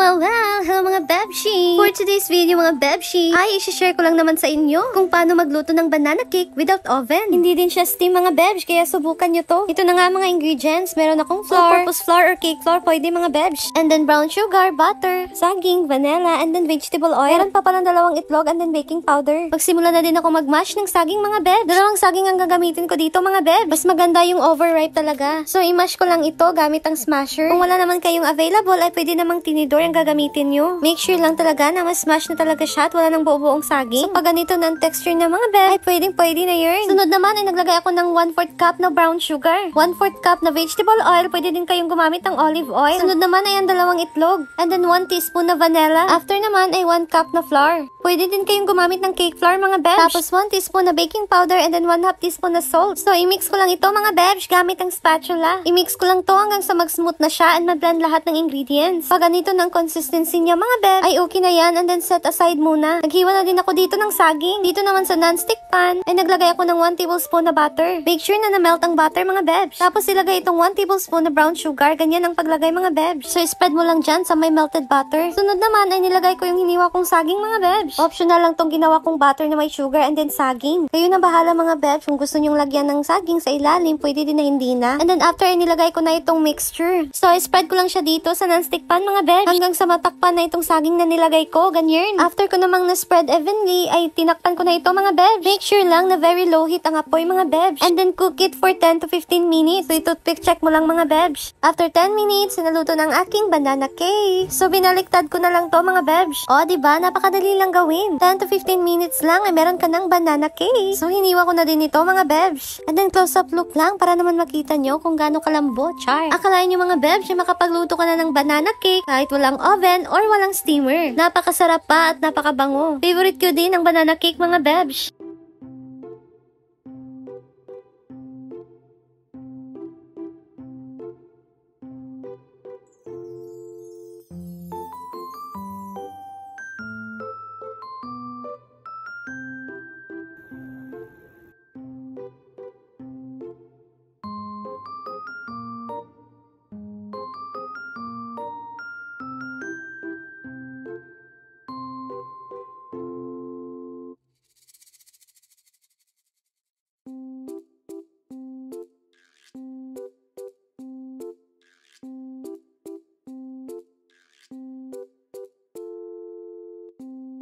Hello mga Bebshi! For today's video mga Bebshi, ay isi-share ko lang naman sa inyo kung paano magluto ng banana cake without oven. Hindi din siya steam mga Bebsh, kaya subukan nyo to. Ito na nga mga ingredients. Meron akong flour, all-purpose flour or cake flour, pwede mga Bebsh. And then brown sugar, butter, saging, vanilla, and then vegetable oil. Meron pa palang 2 itlog and then baking powder. Magsimula na din ako mag-mash ng saging mga Bebsh. 2 saging ang gagamitin ko dito mga Bebsh. Mas maganda yung overripe talaga. So i-mash ko lang ito gamit ang smasher. Kung wala naman kayong available, ay pwede namang tinidor ang gagamitin nyo. Make sure lang talaga na mas-smash na talaga siya at wala nang buo-buong saging. So pag ganito ng texture na mga Bebsh, ay pwede na yun. Sunod naman ay naglagay ako ng 1/4 cup na brown sugar. 1/4 cup na vegetable oil. Pwede din kayong gumamit ng olive oil. Sunod naman ay ang 2 itlog. And then 1 teaspoon na vanilla. After naman ay 1 cup na flour. Pwede din kayong gumamit ng cake flour mga Bebsh. Tapos 1 teaspoon na baking powder and then 1/2 teaspoon na salt. So i-mix ko lang ito mga Bebsh gamit ang spatula. I-mix ko lang to hanggang sa mag-smooth na siya and ma-blend lahat ng ingredients. Pag ganito ng consistency niya mga Bebsh, ay okay na yan and then set aside muna. Naghiwa na din ako dito ng saging. Dito naman sa non-stick pan ay naglagay ako ng 1 tablespoon na butter. Make sure na na-melt ang butter mga Bebsh. Tapos ilagay itong 1 tablespoon na brown sugar. Ganyan ang paglagay mga Bebsh. So spread mo lang dyan sa may melted butter. Sunod naman ay nilagay ko yung hiniwa kong saging mga Bebsh. Optional lang tong ginawa kong butter na may sugar and then saging. Kayo na bahala mga Bebsh. Kung gusto nyong lagyan ng saging sa ilalim, pwede din na hindi na. And then after ay nilagay ko na itong mixture. So spread ko lang siya dito sa non-stick pan mga Bebsh. Hanggang sa matakpan na itong saging na nilagay ko. Ganyan. After ko namang na-spread evenly, ay tinakpan ko na ito mga Bebsh. Make sure lang na very low heat ang apoy mga Bebsh. And then cook it for 10 to 15 minutes. So i-toothpick check mo lang mga Bebsh. After 10 minutes, sinaluto ng aking banana cake. So binaliktad ko na lang to mga Bebsh. O diba, napakadali lang gawin. 10 to 15 minutes lang ay meron ka ng banana cake. So hiniwa ko na din ito mga Bebsh. And then close up look lang para naman makita nyo kung gaano kalambot. Char. Akalain nyo mga Bebsh, makapagluto ka na ng banana cake kahit walang oven or walang steamer. Napakasarap pa at napakabango. Favorite ko din ang banana cake mga Bebsh.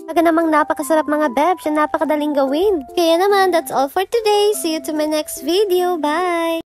Talaga namang napakasarap mga Bebsh at napakadaling gawin. Kaya naman, that's all for today. See you to my next video. Bye!